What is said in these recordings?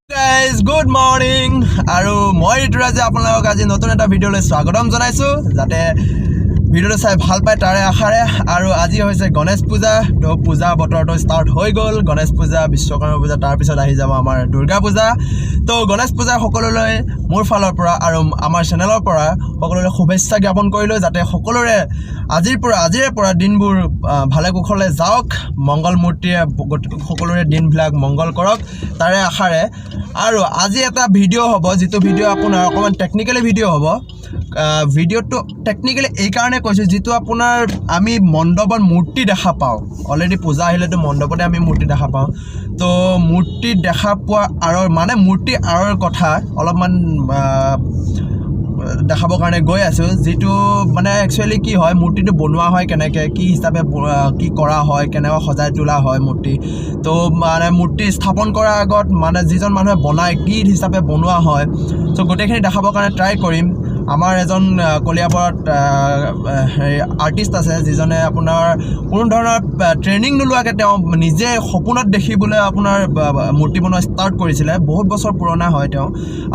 Guys, good morning. আৰু মই ঋতুৰাজে আপোনালোকক আজি নতুন এটা ভিডিঅ'লৈ স্বাগতম জনাইছো যাতে ভিডিঅ'টো চাই ভাল পায় তাৰে আশাৰে আৰু আজি হৈছে গণেশ পূজা তো পূজা বতৰটো ষ্টাৰ্ট হৈ গ'ল গণেশ পূজা বিশ্বকৰ্মা পূজা তাৰ পিছত আহি যাব আমাৰ দুৰ্গা পূজা তো গণেশ পূজাৰ সকলোলৈ মোৰ ফালৰ পৰা আৰু আমাৰ চেনেলৰ পৰা সকলোলৈ শুভেচ্ছা জ্ঞাপন কৰিলো যাতে আজিৰে পৰা দিনবোৰ ভালে কুশলে যাওক মংগল মূৰ্তিয়ে সকলোৰে দিনবিলাক মংগল কৰক তাৰে আশাৰে আৰু আজি এটা ভিডিঅ' হ'ব যিটো ভিডিঅ' আপোনাৰ অকমান টেকনিক্যালি ভিডিঅ' হ'ব ভিডিঅ'টো টেকনিক্যালি এই কাৰণে কৈছো যেটো আপোনাৰ আমি মণ্ডপৰ মূৰ্তি দেখা পাওঁ অলৰেডি পূজা আহিলেতো মণ্ডপতে আমি মূৰ্তি দেখা পাওঁ তো মূৰ্তি দেখা পোৱা আৰু মানে মূৰ্তি আৰৰ কথা অলপমান দেখাবৰ কাৰণে গৈ আছো যেটো মানে একচুয়ালি কি হয় মূৰ্তিটো বনোৱা হয় কেনেকৈ কি হিচাপে কি কৰা হয় কেনেকৈ সজাই তোলা হয় মূৰ্তি তো মানে মূৰ্তি স্থাপন কৰাৰ আগত মানে যিজন মানুহে বনায় কি হিচাপে বনোৱা হয় তো গোটেইখিনি দেখাবৰ কাৰণে ট্ৰাই কৰিম আমাৰ এজন কলিয়াবৰত আৰ্টিষ্ট আছে যিজনে আপোনাৰ কোনো ধৰণৰ ট্ৰেইনিং নলোৱাকৈ তেওঁ নিজে সপোনত দেখিবলৈ আপোনাৰ মূৰ্তি বনোৱা ষ্টাৰ্ট কৰিছিলে বহুত বছৰ পুৰণা হয় তেওঁ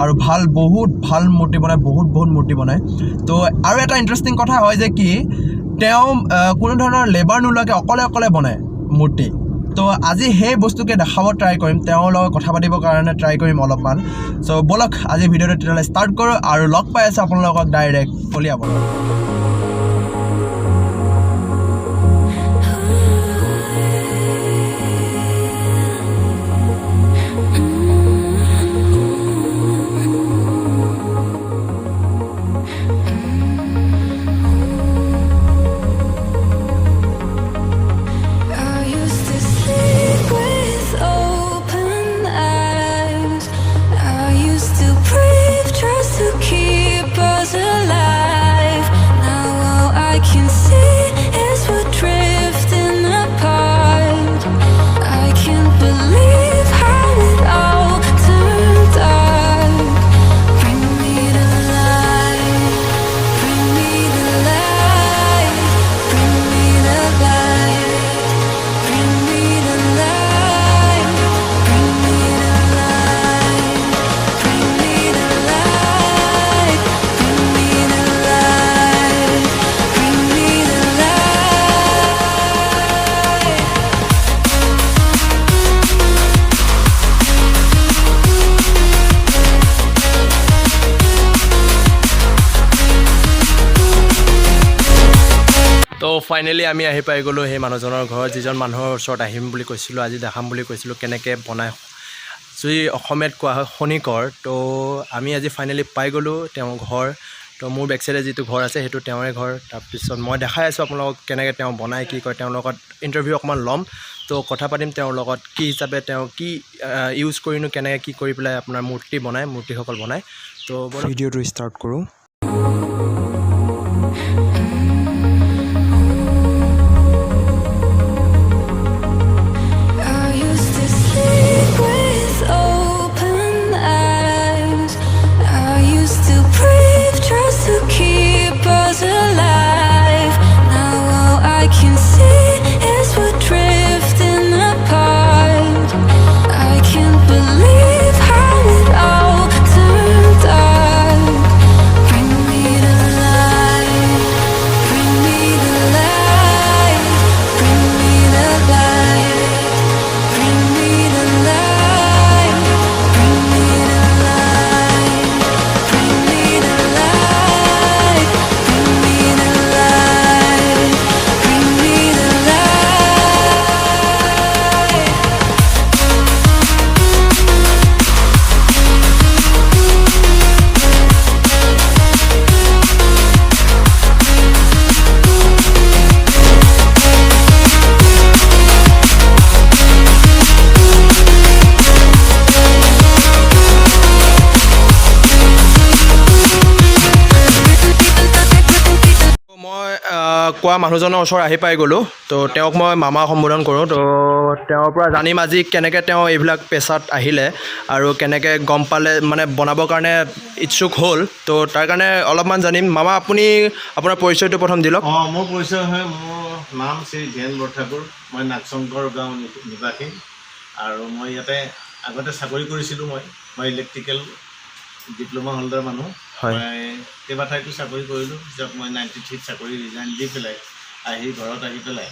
আৰু বহুত ভাল মূৰ্তি বনায় বহুত মূৰ্তি বনায় তো আৰু এটা ইণ্টাৰেষ্টিং কথা হয় যে কি তেওঁ কোনো ধৰণৰ লেবাৰ নলোৱাকৈ অকলে বনায় মূৰ্তি তো আজি সেই বস্তুকে দেখাব ট্ৰাই কৰিম তেওঁৰ লগত কথা পাতিবৰ কাৰণে ট্ৰাই কৰিম অলপমান সো বলক আজি ভিডিঅ'টো তেতিয়াহ'লে ষ্টাৰ্ট কৰোঁ আৰু লগ পাই আছোঁ আপোনালোকক ডাইৰেক্ট কলিয়াবৰ তো ফাইনেলি আমি আহি পাই গ'লো সেই মানুহজনৰ ঘৰত যিজন মানুহৰ ওচৰত আহিম বুলি কৈছিলোঁ আজি দেখাম বুলি কৈছিলোঁ কেনেকৈ বনায় যদি অসমীয়াত কোৱা হয় খনিকৰ তো আমি আজি ফাইনেলি পাই গ'লোঁ তেওঁৰ ঘৰ তো মোৰ বেক চাইডে যিটো ঘৰ আছে সেইটো তেওঁৰে ঘৰ তাৰপিছত মই দেখাই আছোঁ আপোনালোকক কেনেকৈ তেওঁ বনায় কি কৰে তেওঁৰ লগত ইণ্টাৰভিউ অকণমান ল'ম তো কথা পাতিম তেওঁৰ লগত কি হিচাপে তেওঁ কি ইউজ কৰিনো কেনেকৈ কি কৰি পেলাই আপোনাৰ মূৰ্তিসকল বনায় তো ভিডিঅ'টো ষ্টাৰ্ট কৰোঁ Bring me কোৱা মানুহজনৰ ওচৰত আহি পাই গ'লোঁ তো তেওঁক মই মামা সম্বোধন কৰোঁ তো তেওঁৰ পৰা জানিম আজি কেনেকৈ তেওঁ এইবিলাক পেছাত আহিলে আৰু কেনেকৈ গম পালে মানে বনাবৰ কাৰণে ইচ্ছুক হ'ল তো তাৰ কাৰণে অলপমান জানিম মামা আপুনি আপোনাৰ পৰিচয়টো প্ৰথম দি লওক মোৰ পৰিচয় হয় মোৰ নাম শ্ৰী ধীৰেন বৰঠাকুৰ মই নাগশংকৰ গাঁও নিবাসী আৰু মই ইয়াতে আগতে চাকৰি কৰিছিলোঁ মই ইলেক্ট্ৰিকেল ডিপ্ল'মা হোল্ডাৰ মানুহ মই কেইবা ঠাইতো চাকৰি কৰিলোঁ পিছত মই 93 চাকৰি ৰিজাইন দি পেলাই আহি ঘৰত আহি পেলাই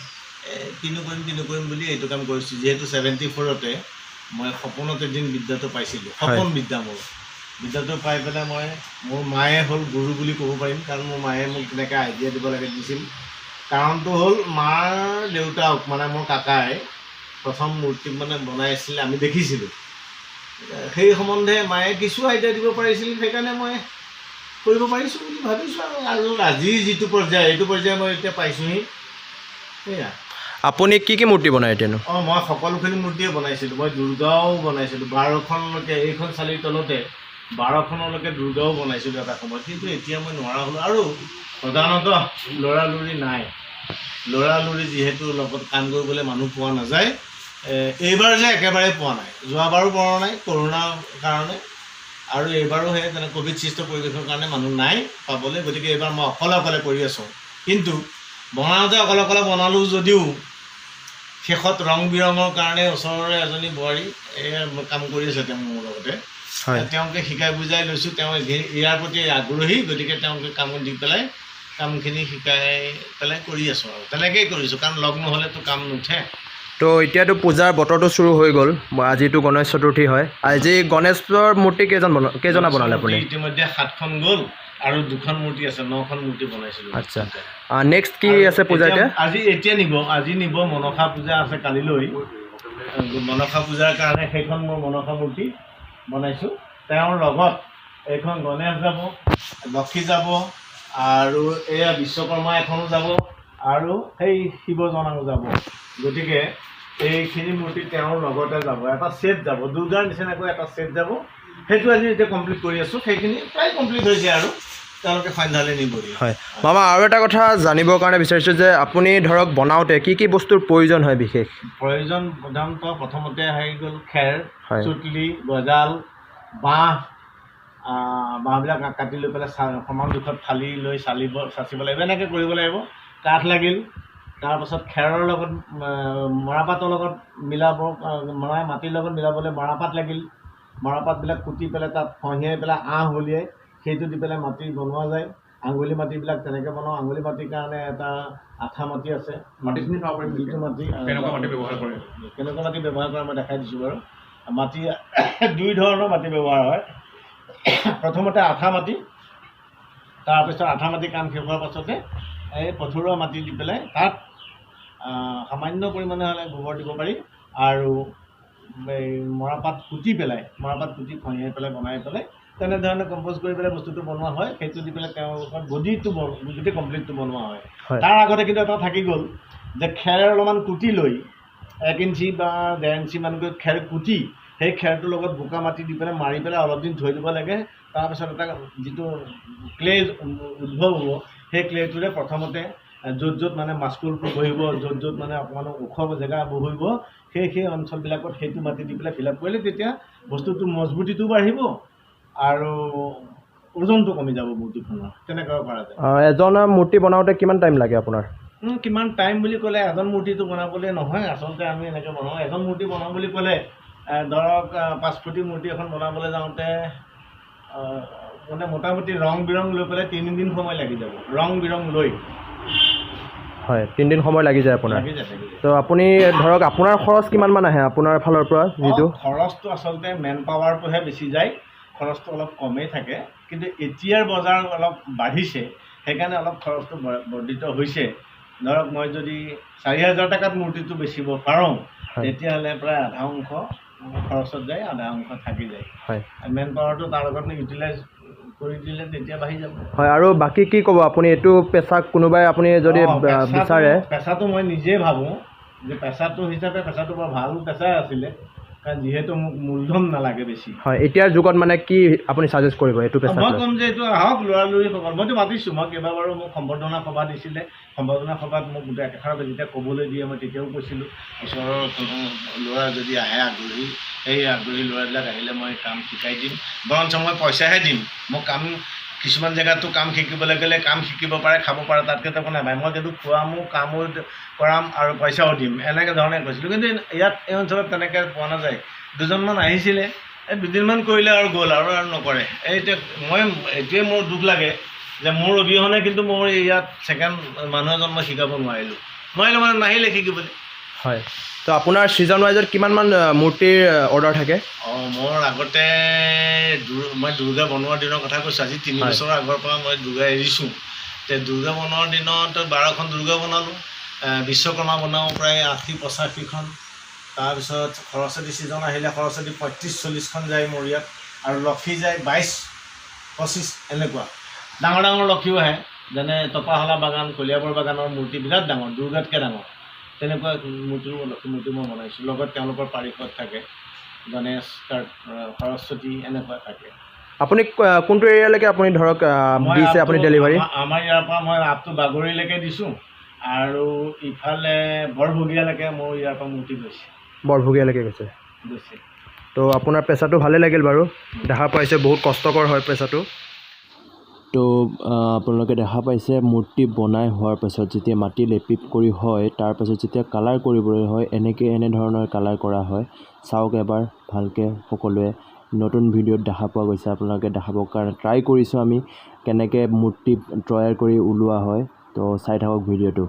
কিনো কৰিম বুলি এইটো কাম কৰিছোঁ যিহেতু 74তে মই সপোনত এদিন বিদ্যাটো পাইছিলোঁ সপোন বিদ্যা বিদ্যাটো পাই পেলাই মই মোৰ মায়ে হ'ল গুৰু বুলি ক'ব পাৰিম কাৰণ মোৰ মায়ে মোক তেনেকৈ আইডিয়া দিব লাগে দিছিল কাৰণটো হ'ল মাৰ দেউতাক মানে মোৰ কাকাই প্ৰথম মূৰ্তি মানে বনাই আছিলে আমি দেখিছিলোঁ সেই সম্বন্ধে মায়ে কিছু আইডিয়া দিব পাৰিছিল সেইকাৰণে মই কৰিব পাৰিছোঁ বুলি ভাবিছোঁ আৰু আজিৰ যিটো পৰ্যায় এইটো পৰ্যায় মই এতিয়া পাইছোঁহি সেয়া আপুনি কি মূৰ্তি বনায় এতিয়ানো মই সকলোখিনি মূৰ্তিয়ে বনাইছিলোঁ মই দুৰ্গাও বনাইছিলোঁ 12খনলৈকে এইখন চালিৰ তলতে 12খনলৈকে দুৰ্গাও বনাইছিলোঁ এটা সময়ত কিন্তু এতিয়া মই নোৱাৰা হ'লোঁ আৰু প্ৰধানতঃ ল'ৰালৰি নাই ল'ৰালৰি যিহেতু লগত কাম কৰিবলৈ মানুহ পোৱা নাযায় এইবাৰ যে একেবাৰে পোৱা নাই যোৱাবাৰো পৰা নাই কৰোণাৰ কাৰণে আৰু এইবাৰো সেই তেনে ক'ভিড সৃষ্ট পৰিৱেশৰ কাৰণে মানুহ নাই পাবলৈ গতিকে এইবাৰ মই অকলে কৰি আছোঁ কিন্তু বনাওঁতে অকলে বনালোঁ যদিও শেষত ৰং বিৰঙৰ কাৰণে ওচৰৰে এজনী বোৱাৰী কাম কৰি আছে তেওঁ মোৰ লগতে তেওঁকে শিকাই বুজাই লৈছোঁ তেওঁ ইয়াৰ প্ৰতি আগ্ৰহী গতিকে তেওঁকে কাম দি পেলাই কামখিনি শিকাই পেলাই কৰি আছোঁ আৰু তেনেকৈয়ে কৰিছোঁ কাৰণ লগ নহ'লেতো কাম নুঠে তো এতিয়াতো পূজাৰ বতৰটো চুৰু হৈ গ'ল আজিতো গণেশ চতুৰ্থী হয় আজি গণেশৰ মূৰ্তি কেইজনা বনালে আপুনি ইতিমধ্যে 7খন গ'ল আৰু 2খন মূৰ্তি আছে 9খন মূৰ্তি বনাইছিলোঁ আচ্ছা নেক্সট কি আছে পূজা এতিয়া আজি নিব মনসা পূজা আছে কালিলৈ মনসা পূজাৰ কাৰণে সেইখন মোৰ মনসা মূৰ্তি বনাইছোঁ তেওঁৰ লগত এইখন গণেশ যাব লক্ষী যাব আৰু এয়া বিশ্বকৰ্মা এখনো যাব আৰু সেই শিৱজনাও যাব গতিকে এইখিনি মূৰ্তি তেওঁৰ লগতে যাব এটা ছেট যাব দুৰ্গাৰ নিচিনাকৈ এটা ছেট যাব সেইটো আজি এতিয়া কমপ্লিট কৰি আছোঁ সেইখিনি প্ৰায় কমপ্লিট হৈছে আৰু তেওঁলোকে ফাইনেলি নিবহি হয় মামা আৰু এটা কথা জানিবৰ কাৰণে বিচাৰিছোঁ যে আপুনি ধৰক বনাওঁতে কি বস্তুৰ প্ৰয়োজন হয় বিশেষ প্ৰয়োজন প্ৰধানতঃ প্ৰথমতে আহি গ'ল খেৰ চুতলি গজাল বাঁহবিলাক কাটি লৈ পেলাই সমান জোখত ফালি লৈ চাচিব লাগিব এনেকৈ কৰিব লাগিব কাঠ লাগিল তাৰপাছত খেৰৰ লগত মৰাপাতৰ লগত মিলাব মাটিৰ লগত মিলাবলৈ মৰাপাত লাগিল মৰাপাতবিলাক কুটি পেলাই তাত খহিয়াই পেলাই আঁহ উলিয়াই সেইটো দি পেলাই মাটি বনোৱা যায় আঙুলি মাটিবিলাক তেনেকৈ বনাওঁ আঙুলি মাটিৰ কাৰণে এটা আঠা মাটি আছে মাটিখিনি পাব পাৰিম যিটো মাটি কেনেকুৱা মাটি ব্যৱহাৰ কৰে মই দেখাই দিছোঁ বাৰু মাটি 2 ধৰণৰ মাটি ব্যৱহাৰ হয় প্ৰথমতে আঠা মাটি তাৰপিছত আঠা মাটি কাম শেষ হোৱাৰ পাছতে এই পথৰুৱা মাটি দি পেলাই তাত সামান্য পৰিমাণে হ'লে গোবৰ দিব পাৰি আৰু এই মৰাপাত কুটি খহিয়াই পেলাই বনাই পেলাই তেনেধৰণে কম্প'জ কৰি পেলাই বস্তুটো বনোৱা হয় সেইটো দি পেলাই তেওঁলোকৰ বডিটো গোটেই কমপ্লিটটো বনোৱা হয় তাৰ আগতে কিন্তু এটা থাকি গ'ল যে খেৰ অলপমান কুটি লৈ 1 ইঞ্চি বা 1.5 ইঞ্চি মানকৈ খেৰ কুটি সেই খেৰটোৰ লগত বোকা মাটি দি পেলাই মাৰি পেলাই অলপ দিন থৈ দিব লাগে তাৰপিছত এটা যিটো ক্লে উদ্ভৱ হ'ব সেই ক্লেটোৰে প্ৰথমতে য'ত মানে মাস্কুল বহিব য'ত মানে অকণমান ওখ জেগা বহিব সেই অঞ্চলবিলাকত সেইটো মাটি দি পেলাই ফিল আপ কৰিলে তেতিয়া বস্তুটো মজবুতিটো বাঢ়িব আৰু ওজনটো কমি যাব মূৰ্তিখনৰ তেনেকৈ পৰা যায় এজন মূৰ্তি বনাওঁতে কিমান টাইম লাগে আপোনাৰ কিমান টাইম বুলি ক'লে এজন মূৰ্তিটো বনাবলৈ নহয় আচলতে আমি এনেকৈ বনাওঁ এজন মূৰ্তি বনাওঁ বুলি ক'লে ধৰক 5 ফুটি মূৰ্তি এখন বনাবলৈ যাওঁতে মানে মোটামুটি ৰং বিৰং লৈ পেলাই 3 দিন সময় লাগি যাব ৰং বিৰং লৈ হয় 3 দিন সময় লাগি যায় আপোনাৰ তো আপুনি ধৰক আপোনাৰ খৰচ কিমানমান আহে আপোনাৰ ফালৰ পৰা যিটো খৰচটো আচলতে মেন পাৱাৰটোহে বেছি যায় খৰচটো অলপ কমেই থাকে কিন্তু এতিয়াৰ বজাৰ অলপ বাঢ়িছে সেইকাৰণে অলপ খৰচটো বৰ্ধিত হৈছে ধৰক মই যদি 4,000 টকাত মূৰ্তিটো বেচিব পাৰোঁ তেতিয়াহ'লে প্ৰায় আধা অংশ খৰচত যায় আধা অংশ থাকি যায় মেন পাৱাৰটো তাৰ লগত ইউটিলাইজ কৰি দিলে তেতিয়া বাঢ়ি যাব হয় আৰু বাকী কি ক'ব আপুনি এইটো পেছাক কোনোবাই আপুনি যদি বিচাৰে পেছাটো মই নিজে ভাবোঁ যে পেছাটো হিচাপে পেছাটো বৰ ভাল পেছাই আছিলে কাৰণ যিহেতু মোক মূলধন নালাগে বেছি। হয়, এতিয়াৰ যুগত মানে কি আপুনি ছাজেষ্ট কৰিব এইটো পেছাত? মই ক'ম যে এইটো আহক লৰালৰিসকল। মইতো মাতিছোঁ, মই কেইবাবাৰো মোক সম্বৰ্ধনা সভা দিছিলে। সম্বৰ্ধনা সভাত মোক গোটেই একেষাৰ যেতিয়া ক'বলৈ দিয়ে মই তেতিয়াও কৈছিলোঁ ওচৰৰ কোনো ল'ৰা যদি আহে আগ্ৰহী, সেই আগ্ৰহী ল'ৰাবিলাক আহিলে মই কাম শিকাই দিম। বৰঞ্চ মই পইচাহে দিম। মোক কাম কিছুমান জেগাতো কাম শিকিবলৈ গ'লে কাম শিকিব পাৰে, খাব পাৰে, তাতকৈ একো নাপায়। মই কিন্তু খোৱামো, কামো কৰাম আৰু পইচাও দিম, এনেকৈ ধৰণে কৈছিলোঁ। কিন্তু ইয়াত এই অঞ্চলত তেনেকৈ পোৱা নাযায়। দুজনমান আহিছিলে, এই দুদিনমান কৰিলে আৰু গ'ল আৰু নকৰে। এতিয়া এইটোৱে মোৰ দুখ লাগে যে মোৰ অবিহনে কিন্তু মোৰ ইয়াত ছেকেণ্ড মানুহ এজন মই শিকাব নোৱাৰিলোঁ মানে নাহিলে শিকিবলৈ। হয়, তো আপোনাৰ ছিজন ৱাইজত কিমানমান মূৰ্তিৰ অৰ্ডাৰ থাকে? মোৰ আগতে মই দুৰ্গা বনোৱাৰ দিনৰ কথা কৈছোঁ। আজি 3 বছৰৰ আগৰ পৰা মই দুৰ্গা এৰিছোঁ। তে দুৰ্গা বনোৱাৰ দিনত 12খন দুৰ্গা বনালোঁ। বিশ্বকৰ্মা বনাওঁ প্ৰায় 80-85খন। তাৰপিছত সৰস্বতী ছিজন আহিলে সৰস্বতী 35-40খন যায় মোৰ ইয়াত, আৰু লক্ষী যায় 22-25 এনেকুৱা। ডাঙৰ ডাঙৰ লক্ষীও আহে, যেনে তপাহলা বাগান, কলিয়াবৰ বাগানৰ মূৰ্তি বিৰাট ডাঙৰ, দুৰ্গাতকৈ ডাঙৰ। তেনেকুৱা মূৰ্তিও লক্ষী মূৰ্তি মই বনাইছোঁ। লগত তেওঁলোকৰ পাৰিষদ থাকে, গণেশ, সৰস্বতী এনেকুৱা থাকে। আপুনি কোনটো এৰিয়ালৈকে আপুনি ধৰক দিছে আপুনি ডেলিভাৰী? আমাৰ ইয়াৰ পৰা মই আপটো বাগৰিলৈকে দিছোঁ, আৰু ইফালে বৰভগীয়ালৈকে মোৰ ইয়াৰ পৰা মূৰ্তি গৈছে। বৰভগীয়ালৈকে গৈছে। তো আপোনাৰ পেচাটো ভালে লাগিল বাৰু, দেখা পাইছে বহুত কষ্টকৰ হয় পেচাটো। তো আপোনালোকে দেখা পাইছে মূৰ্তি বনাই হোৱাৰ পাছত যেতিয়া মাটি লেপি কৰি হয়, তাৰপাছত যেতিয়া কালাৰ কৰিবলৈ হয় এনেধৰণৰ কালাৰ কৰা হয়। চাওক এবাৰ ভালকৈ সকলোৱে। নতুন ভিডিঅ'ত দেখা পোৱা গৈছে, আপোনালোকে দেখাবৰ কাৰণে ট্ৰাই কৰিছোঁ আমি কেনেকৈ মূৰ্তি তৈয়াৰ কৰি ওলোৱা হয়। তো চাই থাকক ভিডিঅ'টো।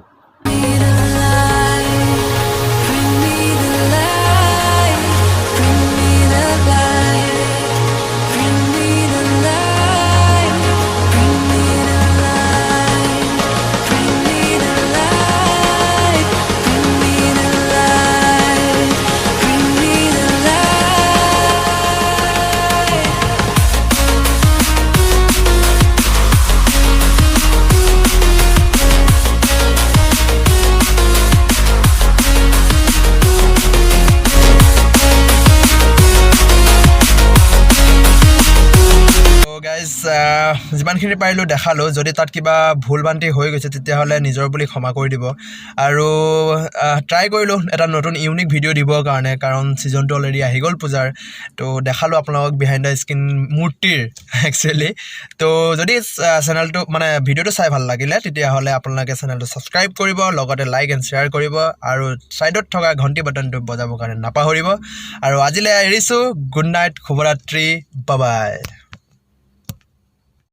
গাইজ যিমানখিনি পাৰিলোঁ দেখালোঁ। যদি তাত কিবা ভুল ভ্ৰান্তি হৈ গৈছে তেতিয়াহ'লে নিজৰ বুলি ক্ষমা কৰি দিব। আৰু ট্ৰাই কৰিলোঁ এটা নতুন ইউনিক ভিডিঅ' দিবৰ কাৰণে, কাৰণ ছিজনটো অলৰেডি আহি গ'ল পূজাৰ। তো দেখালোঁ আপোনালোকক বিহাইণ্ড দ্য স্ক্ৰীন মূৰ্তিৰ একচুৱেলি। তো যদি চেনেলটো মানে ভিডিঅ'টো চাই ভাল লাগিলে তেতিয়াহ'লে আপোনালোকে চেনেলটো ছাবস্ক্ৰাইব কৰিব, লগতে লাইক এণ্ড শ্বেয়াৰ কৰিব, আৰু ছাইডত থকা ঘণ্টি বাটনটো বজাবৰ কাৰণে নাপাহৰিব। আৰু আজিলৈ এৰিছোঁ। গুড নাইট, শুভৰাত্ৰি, বাই বাই।